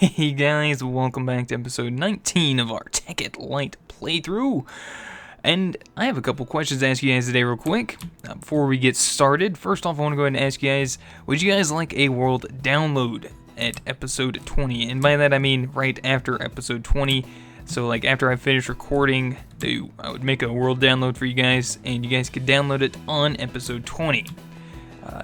Hey guys, welcome back to episode 19 of our Tekkit Lite playthrough. And I have a couple questions to ask you guys today real quick. Before we get started, first off I want to go ahead and ask you guys, would you guys like a world download at episode 20? And by that I mean right after episode 20. So like after I finish recording, I would make a world download for you guys, and you guys could download it on episode 20.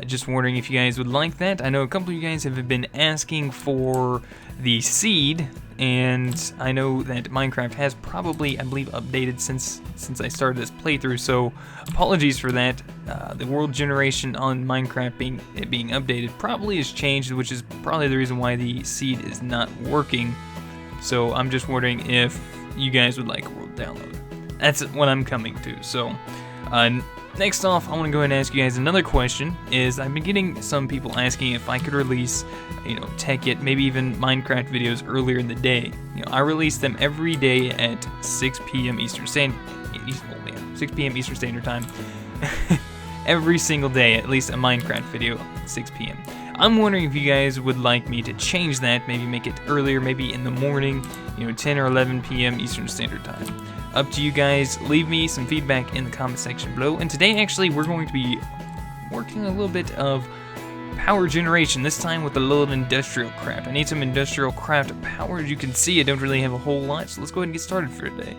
Just wondering if you guys would like that. I know a couple of you guys have been asking for the seed, and I know that Minecraft has probably, I believe, updated since I started this playthrough, so apologies for that. The world generation on Minecraft being updated probably has changed, which is probably the reason why the seed is not working. So I'm just wondering if you guys would like a world download. That's what I'm coming to. So next off, I want to go ahead and ask you guys another question. I've been getting some people asking if I could release, Tekkit, maybe even Minecraft videos earlier in the day. I release them every day at 6 p.m. Eastern Standard. 6 p.m. Eastern Standard Time. Every single day, at least a Minecraft video at 6 p.m. I'm wondering if you guys would like me to change that, maybe make it earlier, maybe in the morning, 10 or 11 p.m. Eastern Standard Time. Up to you guys. Leave me some feedback in the comment section below. And today, actually, we're going to be working a little bit of power generation, this time with a little industrial craft. I need some industrial craft power. As you can see, I don't really have a whole lot, so let's go ahead and get started for today.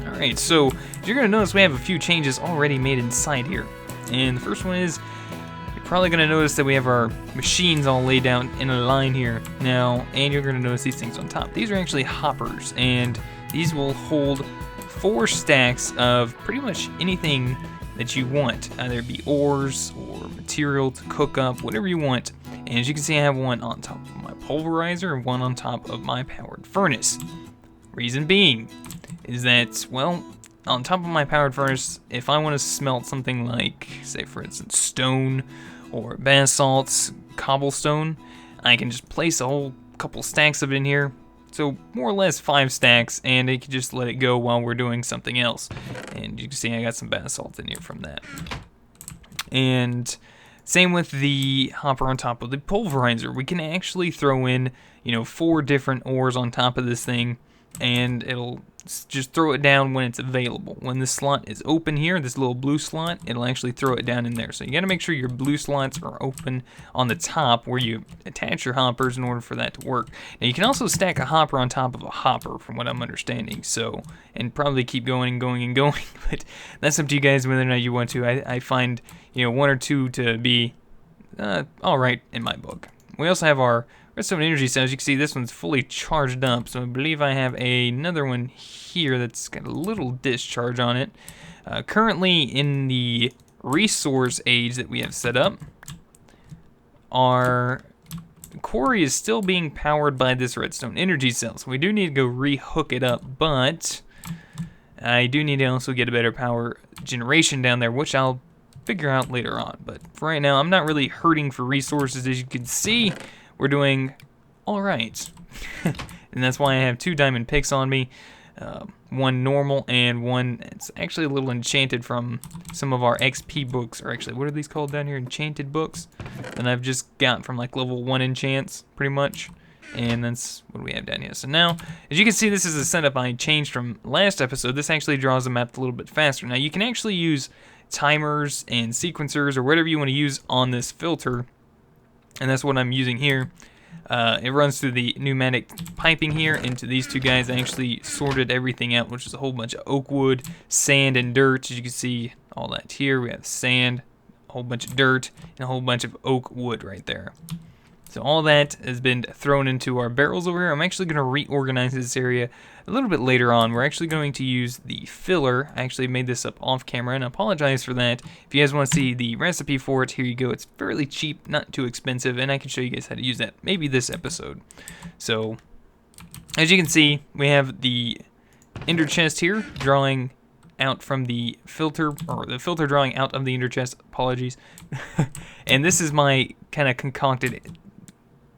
Alright, so you're going to notice we have a few changes already made inside here. And the first one is, you're probably going to notice that we have our machines all laid out in a line here now, and you're going to notice these things on top. These are actually hoppers, and these will hold 4 stacks of pretty much anything that you want, either it be ores or material to cook up, whatever you want. And as you can see, I have one on top of my pulverizer and one on top of my powered furnace. Reason being is that, well, on top of my powered furnace, if I want to smelt something like, say for instance, stone or basalt, cobblestone, I can just place a whole couple stacks of it in here. So more or less 5 stacks, and I can just let it go while we're doing something else. And you can see I got some basalt in here from that. And same with the hopper on top of the pulverizer. We can actually throw in, 4 different ores on top of this thing, and it'll just throw it down when it's available. When this slot is open here, this little blue slot, it'll actually throw it down in there. So you got to make sure your blue slots are open on the top where you attach your hoppers in order for that to work. Now you can also stack a hopper on top of a hopper, from what I'm understanding. So, and probably keep going and going and going. But that's up to you guys whether or not you want to. I find 1 or 2 to be all right in my book. We also have our redstone energy cells. You can see this one's fully charged up, so I believe I have another one here that's got a little discharge on it. Currently in the resource age that we have set up, our quarry is still being powered by this redstone energy cell, so we do need to go re-hook it up, but I do need to also get a better power generation down there, which I'll figure out later on. But for right now, I'm not really hurting for resources. As you can see, we're doing all right. And that's why I have 2 diamond picks on me. One normal and one it's actually a little enchanted from some of our XP books, or actually, what are these called down here? Enchanted books. And I've just got from like level 1 enchants, pretty much. And that's what we have down here. So now, as you can see, this is a setup I changed from last episode. This actually draws them out a little bit faster. Now, you can actually use timers and sequencers or whatever you want to use on this filter, and that's what I'm using here. It runs through the pneumatic piping here into these 2 guys. I actually sorted everything out, which is a whole bunch of oak wood, sand, and dirt. As you can see, all that here. We have sand, a whole bunch of dirt, and a whole bunch of oak wood right there. So all that has been thrown into our barrels over here. I'm actually going to reorganize this area a little bit later on. We're actually going to use the filler. I actually made this up off camera, and I apologize for that. If you guys want to see the recipe for it, here you go. It's fairly cheap, not too expensive, and I can show you guys how to use that maybe this episode. So, as you can see, we have the ender chest here drawing out from the filter, or the filter drawing out of the ender chest, apologies. And this is my kind of concocted,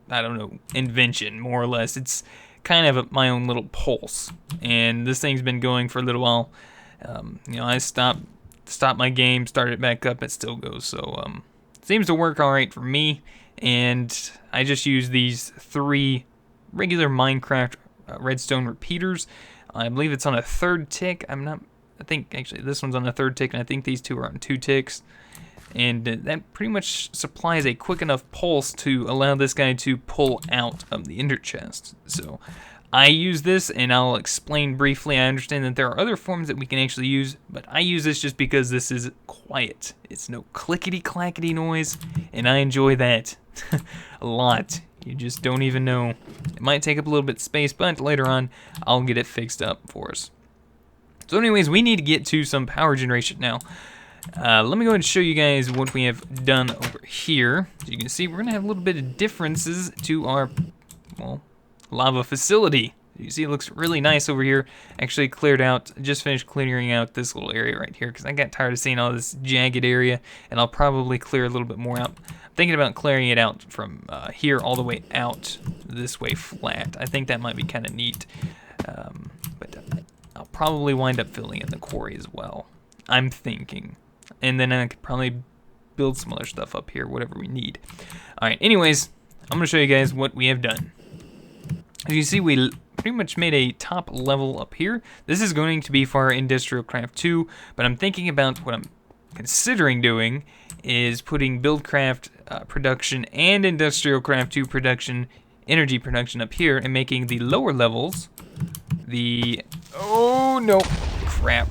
I don't know, invention, more or less. It's kind of my own little pulse, and this thing's been going for a little while. You know, I stopped my game, started it back up, it still goes. So it seems to work all right for me, and I just use these 3 regular Minecraft redstone repeaters. I believe it's on a 3rd tick. I think actually this one's on a 3rd tick, and I think these 2 are on 2 ticks. And that pretty much supplies a quick enough pulse to allow this guy to pull out of the ender chest. So I use this, and I'll explain briefly. I understand that there are other forms that we can actually use, but I use this just because this is quiet. It's no clickety-clackety noise, and I enjoy that a lot. You just don't even know. It might take up a little bit of space, but later on, I'll get it fixed up for us. So anyways, we need to get to some power generation now. Let me go ahead and show you guys what we have done over here. As you can see, we're going to have a little bit of differences to our, well, lava facility. You see it looks really nice over here. Actually cleared out, just finished clearing out this little area right here because I got tired of seeing all this jagged area, and I'll probably clear a little bit more out. I'm thinking about clearing it out from here all the way out this way flat. I think that might be kind of neat, but I'll probably wind up filling in the quarry as well, I'm thinking. And then I could probably build some other stuff up here, whatever we need. Alright, anyways, I'm going to show you guys what we have done. As you see, we pretty much made a top level up here. This is going to be for our Industrial Craft 2, but I'm thinking about what I'm considering doing is putting Buildcraft production and Industrial Craft 2 production, energy production up here, and making the lower levels the... Oh, no. Crap.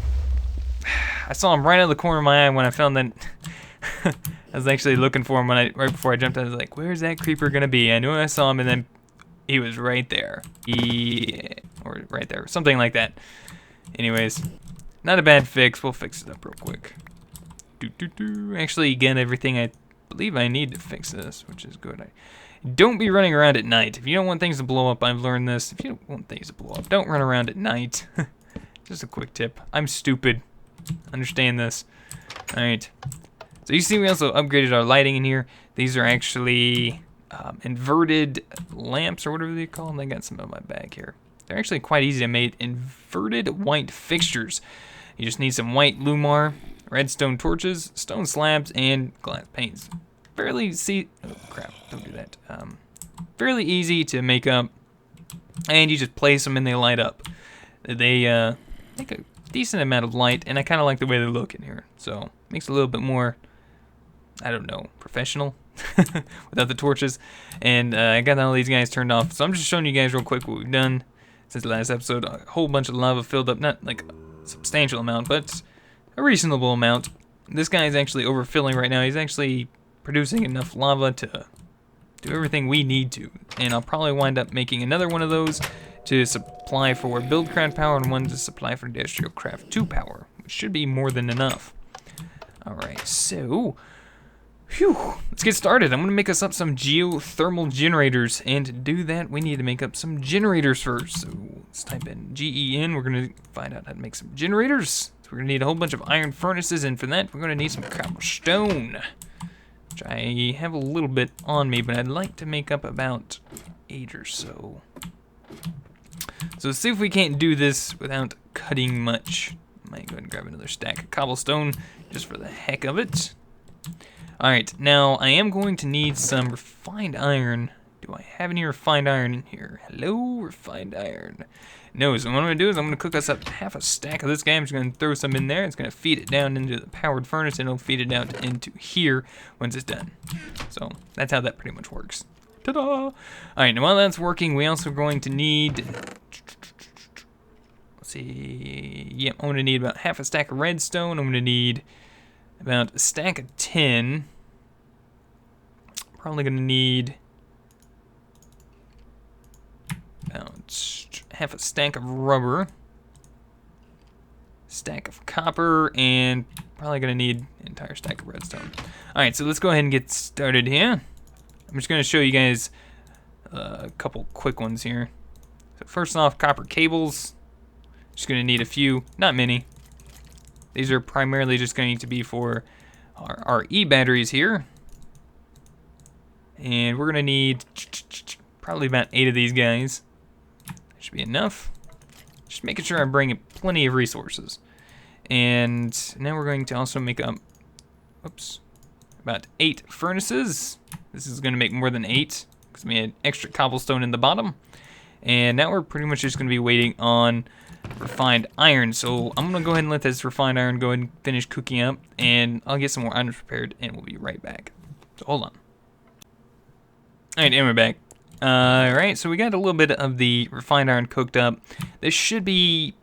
I saw him right out of the corner of my eye when I found that. I was actually looking for him right before I jumped out. I was like, where's that creeper gonna be? I knew I saw him, and then he was right there. Or right there, something like that. Anyways, not a bad fix. We'll fix it up real quick. Actually, again, everything I believe I need to fix this, which is good. Don't be running around at night. If you don't want things to blow up, I've learned this. If you don't want things to blow up, don't run around at night. Just a quick tip. I'm stupid. Understand this. Alright. So you see we also upgraded our lighting in here. These are actually inverted lamps or whatever they call them. I got some in my bag here. They're actually quite easy to make. Inverted white fixtures. You just need some white lumar, redstone torches, stone slabs, and glass panes. Fairly oh crap, don't do that. Fairly easy to make up. And you just place them and they light up. They make a decent amount of light, and I kind of like the way they look in here. So makes it a little bit more, I don't know, professional without the torches. And I got all these guys turned off. So I'm just showing you guys real quick what we've done since the last episode. A whole bunch of lava filled up, not like a substantial amount, but a reasonable amount. This guy is actually overfilling right now. He's actually producing enough lava to do everything we need to. And I'll probably wind up making another one of those to supply for Buildcraft power and one to supply for Industrial Craft 2 power, which should be more than enough. Alright, so, let's get started. I'm going to make us up some geothermal generators, and to do that, we need to make up some generators first. So, let's type in GEN. We're going to find out how to make some generators. So we're going to need a whole bunch of iron furnaces, and for that, we're going to need some cobblestone, which I have a little bit on me, but I'd like to make up about 8 or so. So let's see if we can't do this without cutting much. Might go ahead and grab another stack of cobblestone just for the heck of it. Alright, now I am going to need some refined iron. Do I have any refined iron in here? Hello, refined iron. No, so what I'm going to do is I'm going to cook us up half a stack of this guy. I'm just going to throw some in there. It's going to feed it down into the powered furnace, and it'll feed it out into here once it's done. So that's how that pretty much works. Ta-da! Alright, now while that's working, we also are going to need... Let's see... Yep, I'm going to need about half a stack of redstone. I'm going to need about a stack of tin. Probably going to need about half a stack of rubber. Stack of copper, and probably going to need an entire stack of redstone. Alright, so let's go ahead and get started here. I'm just going to show you guys a couple quick ones here. So first off, copper cables. Just going to need a few, not many. These are primarily just going to be for our E-batteries here. And we're going to need probably about 8 of these guys. Should be enough. Just making sure I bring plenty of resources. And now we're going to also make up, about 8 furnaces. This is going to make more than 8 because we had extra cobblestone in the bottom. And now we're pretty much just going to be waiting on refined iron. So I'm going to go ahead and let this refined iron go ahead and finish cooking up. And I'll get some more items prepared and we'll be right back. So hold on. Alright, and we're back. Alright, so we got a little bit of the refined iron cooked up. This should be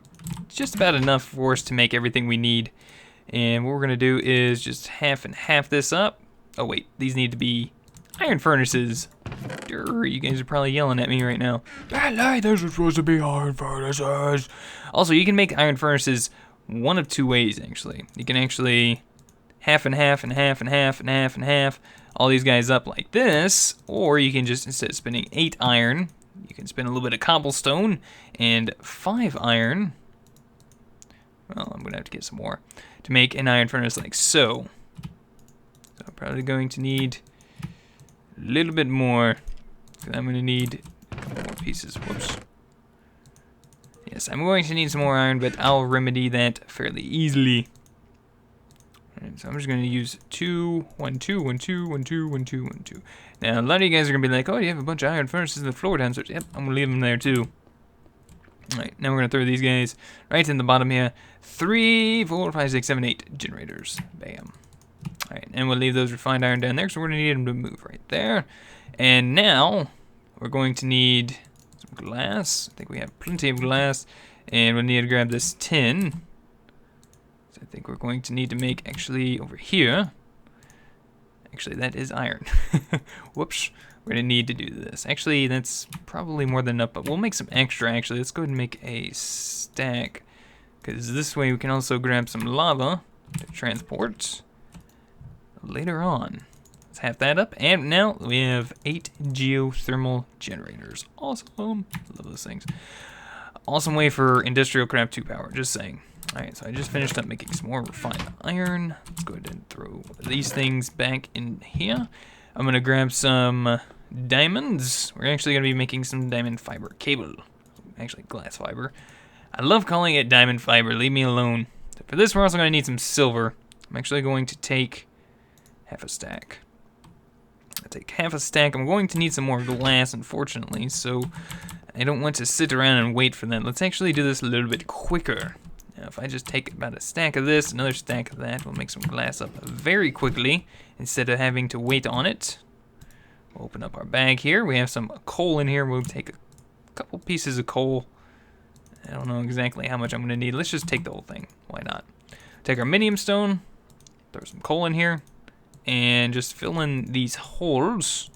just about enough for us to make everything we need. And what we're going to do is just half and half this up. Oh wait, these need to be iron furnaces. You guys are probably yelling at me right now. Those are supposed to be iron furnaces. Also, you can make iron furnaces one of 2 ways, actually. You can actually half and half and half and half and half and half all these guys up like this, or you can just, instead of spinning 8 iron, you can spin a little bit of cobblestone and 5 iron. Well, I'm going to have to get some more to make an iron furnace like so. So I'm probably going to need a little bit more. So I'm going to need a couple more pieces. Whoops. Yes, I'm going to need some more iron, but I'll remedy that fairly easily. Alright, so I'm just going to use 2, 1, 2, 1, 2, 1, 2, 1, 2, 1, 2. Now, a lot of you guys are going to be like, oh, you have a bunch of iron furnaces in the floor downstairs. Yep, I'm going to leave them there too. Alright, now we're going to throw these guys right in the bottom here. 3, 4, 5, 6, 7, 8 generators. Bam. Alright, and we'll leave those refined iron down there, so we're going to need them to move right there. And now, we're going to need some glass. I think we have plenty of glass. And we'll need to grab this tin. So I think we're going to need to make, actually, over here. Actually, that is iron. Whoops. We're going to need to do this. Actually, that's probably more than enough, but we'll make some extra, actually. Let's go ahead and make a stack. Because this way we can also grab some lava to transport later on. Let's have that up. And now we have 8 geothermal generators. Awesome. Love those things. Awesome way for industrial craft 2 power, just saying. Alright, so I just finished up making some more refined iron. Let's go ahead and throw these things back in here. I'm going to grab some diamonds. We're actually going to be making some diamond fiber cable. Actually, glass fiber. I love calling it diamond fiber. Leave me alone. So for this, we're also going to need some silver. I'm actually going to take half a stack. I'll take half a stack. I'm going to need some more glass, unfortunately, so I don't want to sit around and wait for that. Let's actually do this a little bit quicker. Now, if I just take about a stack of this, another stack of that, we'll make some glass up very quickly instead of having to wait on it. We'll open up our bag here. We have some coal in here. We'll take a couple pieces of coal. I don't know exactly how much I'm going to need. Let's just take the whole thing. Why not? Take our minium stone, throw some coal in here, and just fill in these holes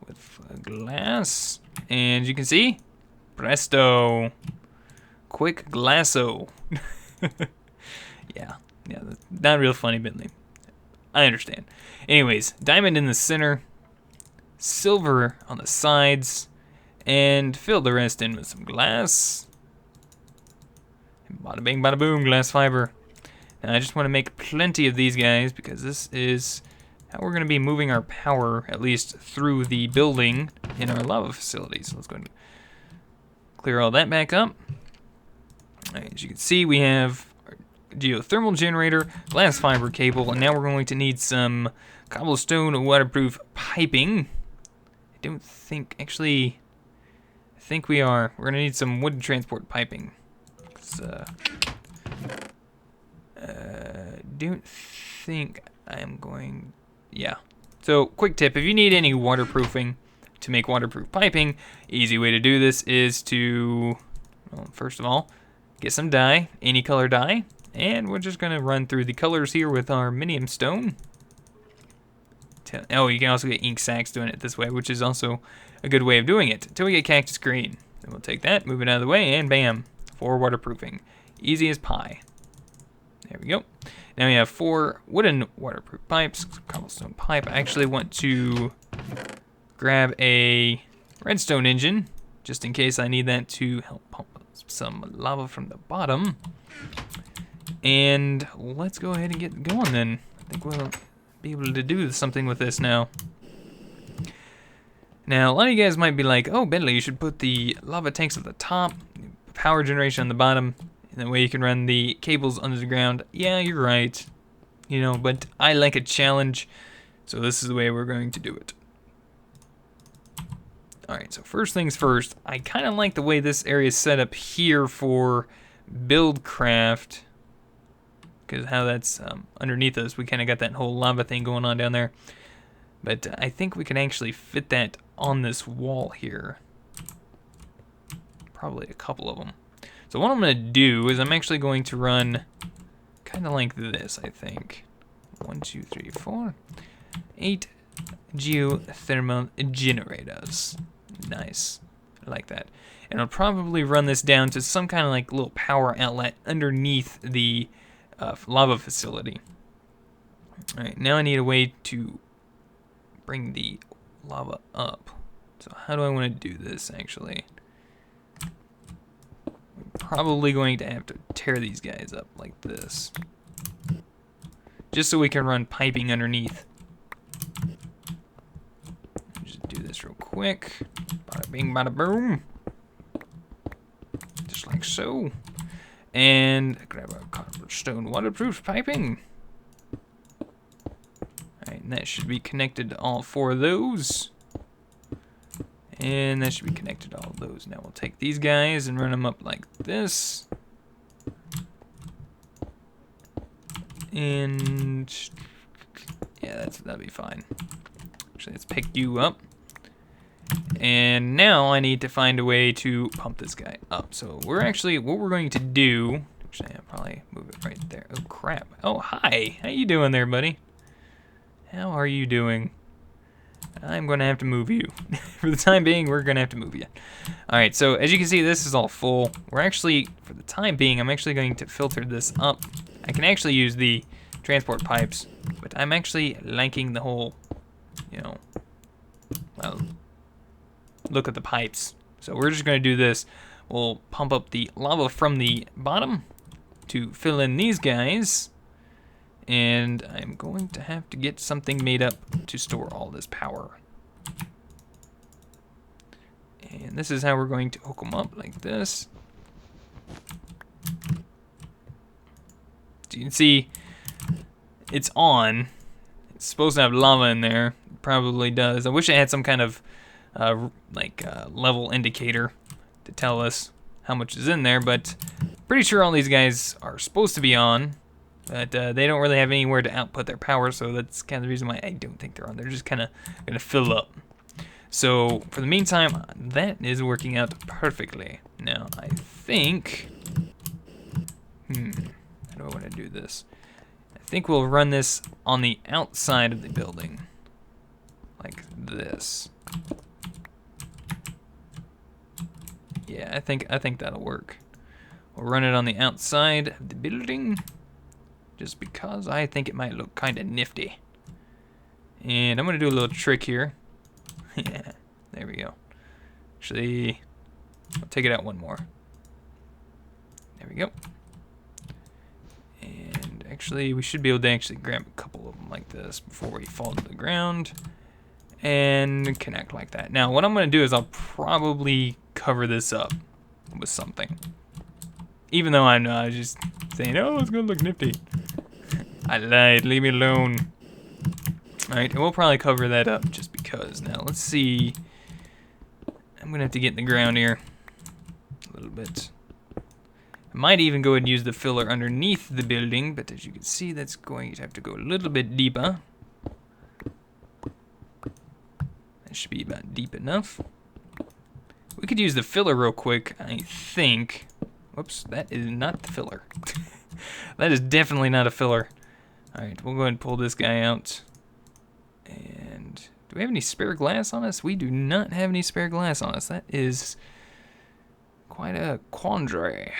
with glass. And you can see, presto. Quick glasso. yeah, not real funny, Bentley. I understand. Anyways, diamond in the center, silver on the sides, and fill the rest in with some glass. And bada bing, bada boom, glass fiber. And I just want to make plenty of these guys because this is how we're going to be moving our power, at least through the building in our lava facilities. So let's go ahead and clear all that back up. As you can see, we have our geothermal generator, glass fiber cable, and now we're going to need some cobblestone waterproof piping. I don't think, actually, I think we are. We're going to need some wood transport piping. Don't think I'm going, yeah. So, quick tip, if you need any waterproofing to make waterproof piping, easy way to do this is to, well, first of all, get some dye, any color dye, and we're just going to run through the colors here with our minium stone. Oh, you can also get ink sacks doing it this way, which is also a good way of doing it, until we get cactus green. Then we'll take that, move it out of the way, and bam, 4 waterproofing. Easy as pie. There we go. Now we have 4 wooden waterproof pipes, cobblestone pipe. I actually want to grab a redstone engine, just in case I need that to help pump some lava from the bottom. And let's go ahead and get going then. I think we'll be able to do something with this now. Now, a lot of you guys might be like, oh, Bentley, you should put the lava tanks at the top, power generation on the bottom, and that way you can run the cables under the ground. Yeah, you're right. You know, but I like a challenge, so this is the way we're going to do it. Alright, so first things first, I kind of like the way this area is set up here for Buildcraft, because how that's underneath us. We kind of got that whole lava thing going on down there. But I think we can actually fit that on this wall here. Probably a couple of them. So what I'm going to do is I'm actually going to run kind of like this, I think. 1, 2, 3, 4. 8 geothermal generators. Nice. I like that. And I'll probably run this down to some kind of like little power outlet underneath the lava facility. Alright, now I need a way to bring the lava up. So how do I want to do this actually? I'm probably going to have to tear these guys up like this. Just so we can run piping underneath. Just do this real quick. Bada bing, bada boom. Just like so. And grab a cobblestone waterproof piping. Alright, and that should be connected to all 4 of those. And that should be connected to all of those. Now we'll take these guys and run them up like this. And yeah, that'll be fine. Actually, let's pick you up. And now I need to find a way to pump this guy up. So we're actually, what we're going to do, actually I'll probably move it right there. Oh crap. Oh, hi. How you doing there, buddy? How are you doing? I'm going to have to move you. For the time being, we're going to have to move you. Alright, so as you can see, this is all full. We're actually, for the time being, I'm actually going to filter this up. I can actually use the transport pipes, but I'm actually liking the whole, you know, well, look at the pipes. So we're just going to do this. We'll pump up the lava from the bottom to fill in these guys. And I'm going to have to get something made up to store all this power. And this is how we're going to hook them up, like this. So you can see it's on. It's supposed to have lava in there. It probably does. I wish it had some kind of level indicator to tell us how much is in there, but pretty sure all these guys are supposed to be on. But they don't really have anywhere to output their power, so that's kind of the reason why I don't think they're on. They're just kind of going to fill up. So, for the meantime, that is working out perfectly. Now, I think... how do I want to do this? I think we'll run this on the outside of the building. Like this. Yeah, I think that'll work. We'll run it on the outside of the building. Just because I think it might look kind of nifty. And I'm going to do a little trick here. Yeah, there we go. Actually, I'll take it out one more. There we go. And actually, we should be able to actually grab a couple of them like this before we fall to the ground. And connect like that. Now, what I'm going to do is I'll probably cover this up with something. Even though I'm just saying, oh, it's going to look nifty. I lied, leave me alone. Alright, and we'll probably cover that up just because. Now, let's see. I'm going to have to get in the ground here a little bit. I might even go and use the filler underneath the building, but as you can see, that's going to have to go a little bit deeper. That should be about deep enough. We could use the filler real quick, I think. Whoops, that is not the filler. That is definitely not a filler. Alright, we'll go ahead and pull this guy out. And do we have any spare glass on us? We do not have any spare glass on us. That is quite a quandary.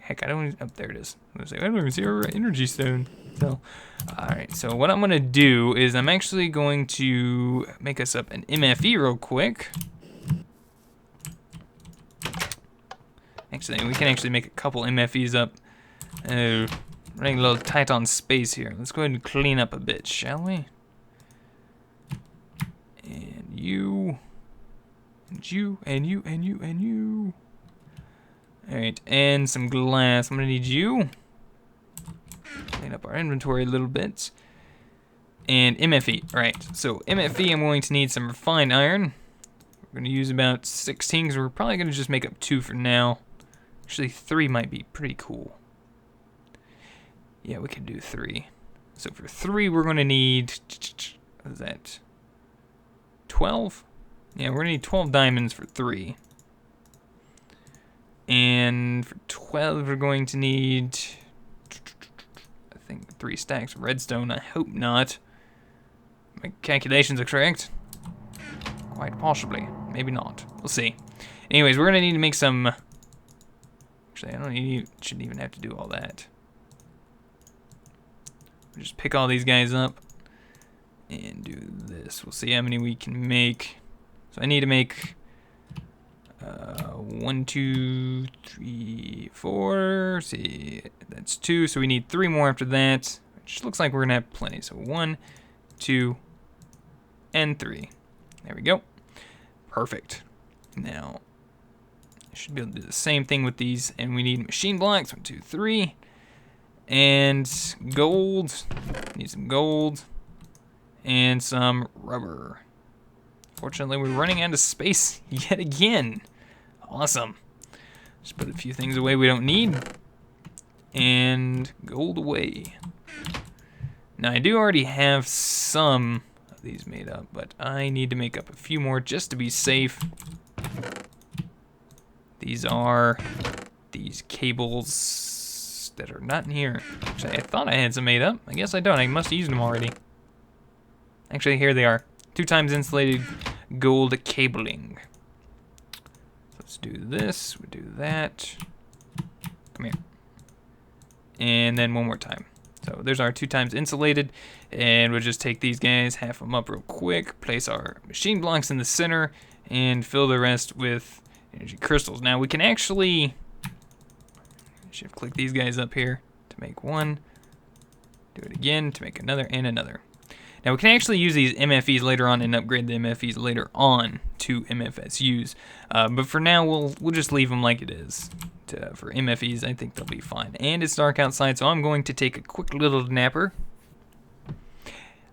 Heck, I don't even, oh, there it is. I was like, I don't even see our energy stone. So, alright, so what I'm going to do is I'm actually going to make us up an MFE real quick. Actually, we can actually make a couple MFEs up. Running a little tight on space here. Let's go ahead and clean up a bit, shall we? And you, and you, and you, and you, and you. Alright, and some glass. I'm gonna need you. Clean up our inventory a little bit. And MFE, right. So MFE, I'm going to need some refined iron. We're gonna use about 16, because we're probably gonna just make up 2 for now. Actually, 3 might be pretty cool. Yeah, we can do 3. So for 3, we're gonna need, what is that? 12? Yeah, we're gonna need 12 diamonds for 3. And for 12, we're going to need, I think, 3 stacks of redstone. I hope not. My calculations are correct. Quite possibly. Maybe not. We'll see. Anyways, we're going to need to make some... Actually, shouldn't even have to do all that. We'll just pick all these guys up and do this. We'll see how many we can make. So I need to make... 1, 2, 3, 4. See, that's 2. So we need 3 more after that. Which looks like we're gonna have plenty. So 1, 2, and 3. There we go. Perfect. Now, I should be able to do the same thing with these. And we need machine blocks. 1, 2, 3. And gold. Need some gold. And some rubber. Fortunately, we're running out of space yet again. Awesome. Just put a few things away we don't need. And gold away. Now, I do already have some of these made up, but I need to make up a few more just to be safe. These are these cables that are not in here. Actually, I thought I had some made up. I guess I don't. I must have used them already. Actually, here they are. 2 times insulated gold cabling. Let's do this, we'll do that. Come here. And then one more time. So there's our 2 times insulated. And we'll just take these guys, half them up real quick, place our machine blocks in the center, and fill the rest with energy crystals. Now we can actually shift click these guys up here to make 1. Do it again to make another and another. Now we can actually use these MFEs later on and upgrade the MFEs later on to MFSUs. But for now, we'll just leave them like it is. For MFEs, I think they'll be fine. And it's dark outside, so I'm going to take a quick little napper.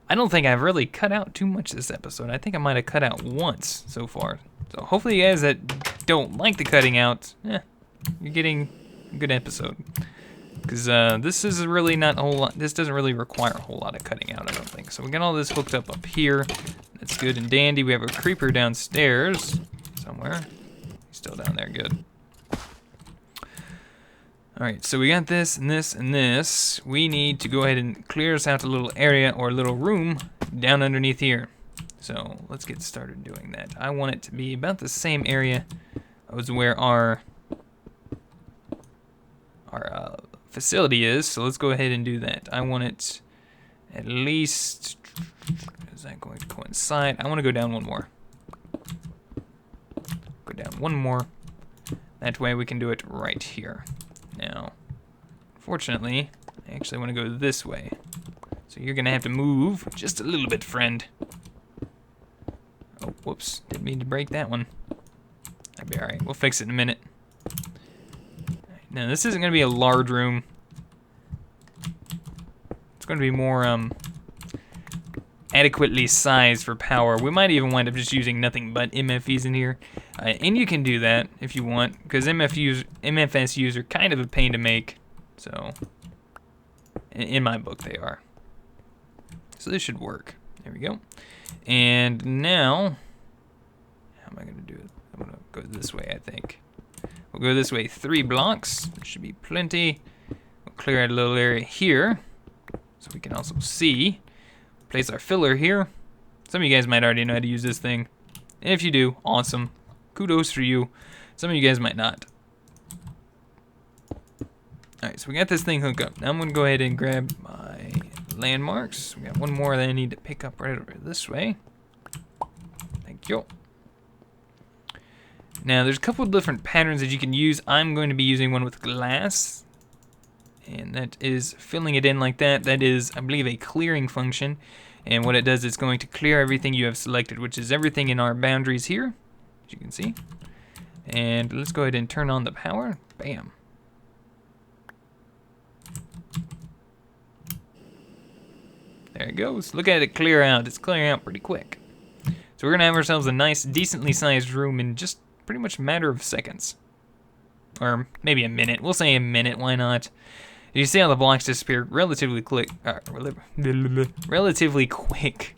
I don't think I've really cut out too much this episode. I think I might have cut out once so far. So hopefully you guys that don't like the cutting out, you're getting a good episode. Because this is really not a whole lot, this doesn't really require a whole lot of cutting out, I don't think. So we got all this hooked up here. That's good and dandy. We have a creeper downstairs somewhere. He's still down there, good. Alright, so we got this and this and this. We need to go ahead and clear us out a little area or a little room down underneath here. So let's get started doing that. I want it to be about the same area as where our facility is, so let's go ahead and do that. I want it at least, is that going to coincide? I want to go down 1 more. Go down 1 more. That way we can do it right here. Now, fortunately, I actually want to go this way. So you're going to have to move just a little bit, friend. Oh, whoops. Didn't mean to break that one. That'd be alright. We'll fix it in a minute. Now, this isn't going to be a large room. It's going to be more adequately sized for power. We might even wind up just using nothing but MFEs in here. And you can do that if you want, because MFSUs are kind of a pain to make. So, in my book, they are. So this should work. There we go. And now, how am I going to do it? I'm going to go this way, I think. We'll go this way 3 blocks. There should be plenty. We'll clear out a little area here so we can also see. Place our filler here. Some of you guys might already know how to use this thing. And if you do, awesome. Kudos for you. Some of you guys might not. Alright, so we got this thing hooked up. Now I'm going to go ahead and grab my landmarks. We got 1 more that I need to pick up right over this way. Thank you. Now, there's a couple of different patterns that you can use. I'm going to be using one with glass. And that is filling it in like that. That is, I believe, a clearing function. And what it does, it's going to clear everything you have selected, which is everything in our boundaries here, as you can see. And let's go ahead and turn on the power. Bam. There it goes. Look at it clear out. It's clearing out pretty quick. So we're going to have ourselves a nice, decently sized room in just pretty much a matter of seconds. Or maybe a minute. We'll say a minute. Why not? You see how the blocks disappear relatively quick. Relatively quick.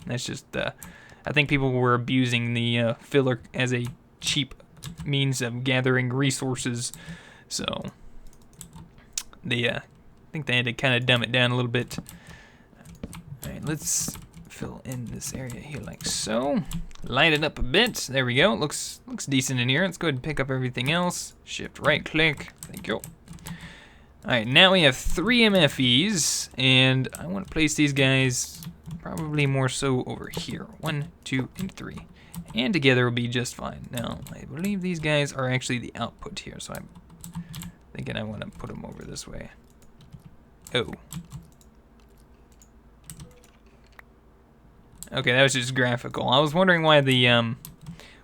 That's just, I think people were abusing the filler as a cheap means of gathering resources. So, I think they had to kind of dumb it down a little bit. Alright, let's fill in this area here like so. Light it up a bit. There we go. Looks decent in here. Let's go ahead and pick up everything else. Shift right click. Thank you. Alright, now we have 3 MFEs, and I want to place these guys probably more so over here. 1, 2, and 3. And together will be just fine. Now, I believe these guys are actually the output here, so I'm thinking I want to put them over this way. Oh. Okay, that was just graphical. I was wondering why the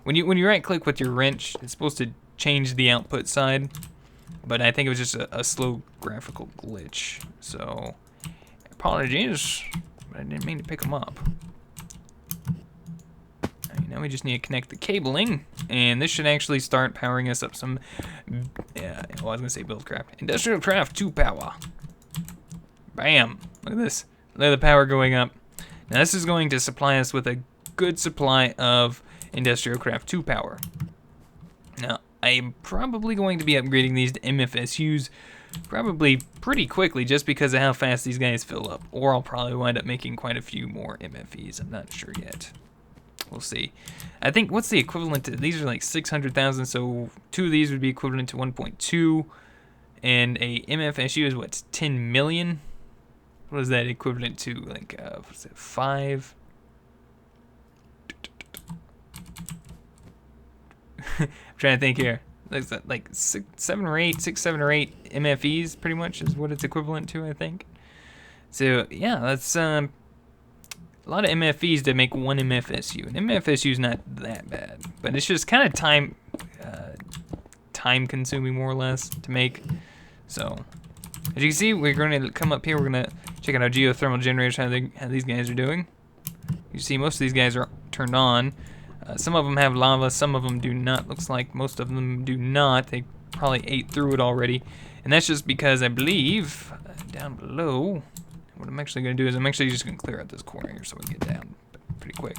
when you right click with your wrench, it's supposed to change the output side, but I think it was just a slow graphical glitch. So apologies, but I didn't mean to pick them up. Alright, now we just need to connect the cabling, and this should actually start powering us up some. Well, I was gonna say buildcraft, industrial craft 2 power. Bam! Look at this. Look at the power going up. Now this is going to supply us with a good supply of Industrial Craft 2 power. Now, I'm probably going to be upgrading these to MFSUs probably pretty quickly just because of how fast these guys fill up. Or I'll probably wind up making quite a few more MFEs. I'm not sure yet. We'll see. I think, what's the equivalent to, these are like 600,000, so 2 of these would be equivalent to 1.2. And a MFSU is what, 10 million? What is that equivalent to? Like, what's it, 5? I'm trying to think here. Like 6, 7, or 8 MFEs, pretty much, is what it's equivalent to, I think. So, yeah, that's a lot of MFEs to make 1 MFSU. An MFSU is not that bad, but it's just kind of time-consuming, more or less, to make. So, as you can see, we're going to come up here. We're going to check out our geothermal generators, how these guys are doing. You see, most of these guys are turned on. Some of them have lava, some of them do not. Looks like most of them do not. They probably ate through it already. And that's just because I believe down below, what I'm actually going to do is I'm actually just going to clear out this corner here so we can get down pretty quick.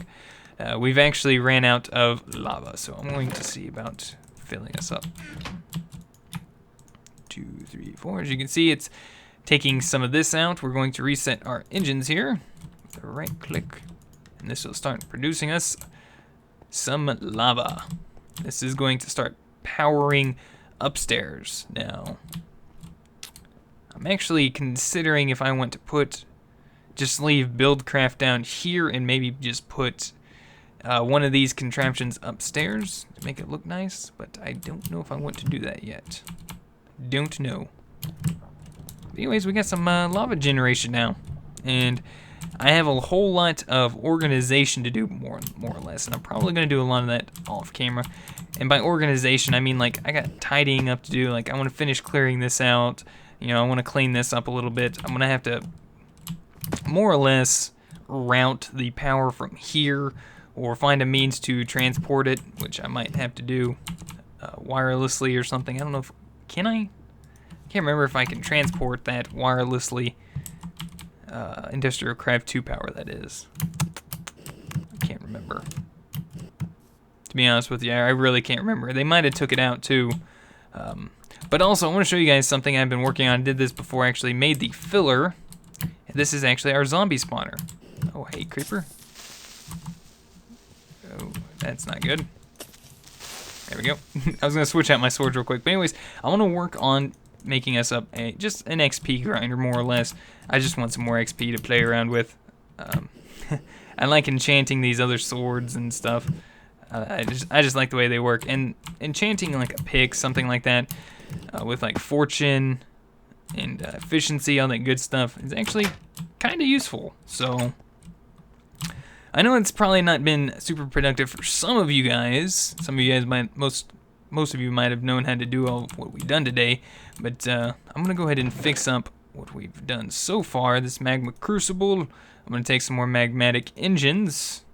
We've actually ran out of lava, so I'm going to see about filling us up. 2, 3, 4. As you can see, it's taking some of this out. We're going to reset our engines here with a right click, and this will start producing us some lava. This is going to start powering upstairs. Now, I'm actually considering if I want to just leave buildcraft down here and maybe just put one of these contraptions upstairs to make it look nice, but I don't know if I want to do that yet. Don't know. But anyways, we got some lava generation now, and I have a whole lot of organization to do, more or less, and I'm probably going to do a lot of that off camera. And by organization, I mean, like, I got tidying up to do. Like, I want to finish clearing this out. You know, I want to clean this up a little bit. I'm going to have to more or less route the power from here, or find a means to transport it, which I might have to do wirelessly or something. I don't know if, can I? Can't remember if I can transport that wirelessly. Industrial Craft 2 power, that is. I can't remember. To be honest with you, I really can't remember. They might have took it out too. But also, I want to show you guys something I've been working on. I did this before I actually made the filler. This is actually our zombie spawner. Oh, hey, creeper. Oh, that's not good. There we go. I was going to switch out my swords real quick. But anyways, I want to work on making us up just an XP grinder, more or less. I just want some more XP to play around with. I like enchanting these other swords and stuff. I just like the way they work. And enchanting like a pick, something like that, with like fortune and efficiency, all that good stuff, is actually kind of useful. So I know it's probably not been super productive for some of you guys. Some of you guys might, most of you might have known how to do all of what we've done today, but I'm gonna go ahead and fix up what we've done so far. This magma crucible. I'm gonna take some more magmatic engines,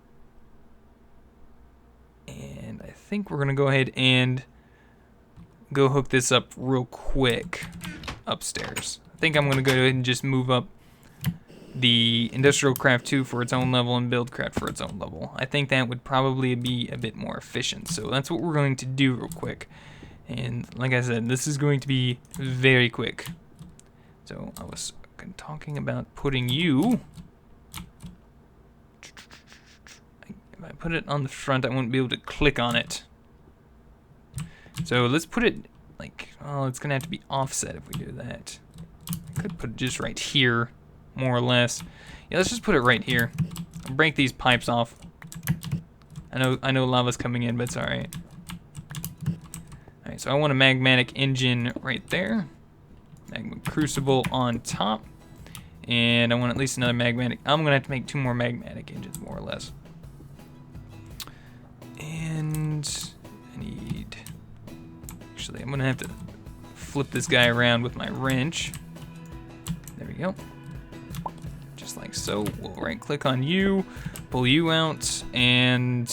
and I think we're gonna go ahead and go hook this up real quick upstairs. I think I'm gonna go ahead and just move up the Industrial Craft 2 for its own level and Buildcraft for its own level. I think that would probably be a bit more efficient. So that's what we're going to do real quick. And like I said, this is going to be very quick. So I was talking about putting you... If I put it on the front, I won't be able to click on it. So let's put it like, oh, it's gonna have to be offset if we do that. I could put it just right here, more or less. Yeah, let's just put it right here. I'll break these pipes off. I know lava's coming in, but it's alright. Alright, so I want a magmatic engine right there. Magma crucible on top. And I want at least another magmatic. I'm gonna have to make 2 more magmatic engines, more or less. And I need... Actually, I'm gonna have to flip this guy around with my wrench. There we go. Just like so. We'll right click on you, pull you out, and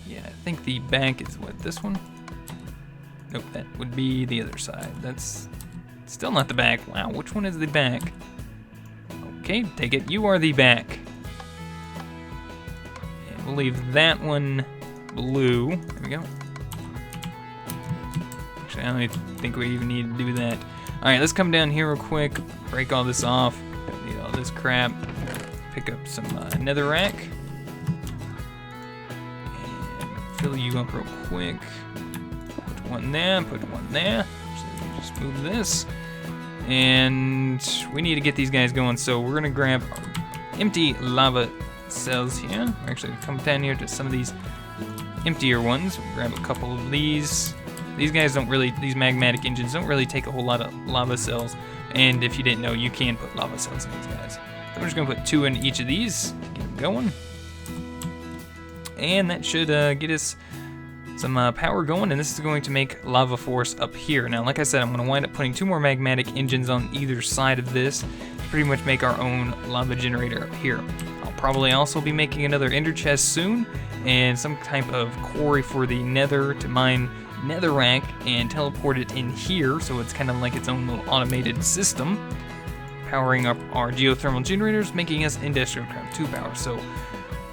yeah, I think the back is what, this one? Nope, that would be the other side. That's still not the back. Wow, which one is the back? Okay, take it. You are the back. And we'll leave that one blue. There we go. Actually, I don't even think we even need to do that. Alright, let's come down here real quick, break all this off, don't need all this crap, pick up some netherrack, and fill you up real quick, put one there, put one there, so just move this, and we need to get these guys going, so we're going to grab our empty lava cells here. Actually, come down here to some of these emptier ones, we'll grab a couple of these. These guys don't really, these magmatic engines don't really take a whole lot of lava cells. And if you didn't know, you can put lava cells in these guys. So I'm just gonna put 2 in each of these, get them going. And that should get us some power going, and this is going to make lava force up here. Now, like I said, I'm gonna wind up putting 2 more magmatic engines on either side of this to pretty much make our own lava generator up here. I'll probably also be making another ender chest soon, and some type of quarry for the nether to mine netherrack and teleport it in here, so it's kind of like its own little automated system, powering up our geothermal generators, making us Industrial Craft 2 power. So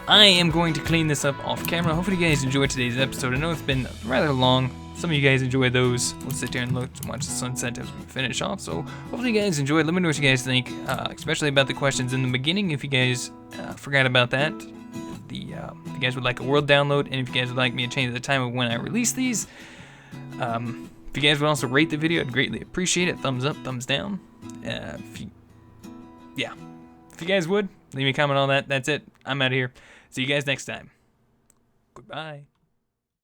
I am going to clean this up off camera. Hopefully you guys enjoyed today's episode. I know it's been rather long. Some of you guys enjoy those. We'll sit there and look and watch the sunset as we finish off. So hopefully you guys enjoyed. Let me know what you guys think, especially about the questions in the beginning. If you guys forgot about that, if you guys would like a world download, and if you guys would like me to change the time of when I release these. If you guys would also rate the video, I'd greatly appreciate it. Thumbs up, thumbs down. If you guys would, leave me a comment on that. That's it. I'm out of here. See you guys next time. Goodbye.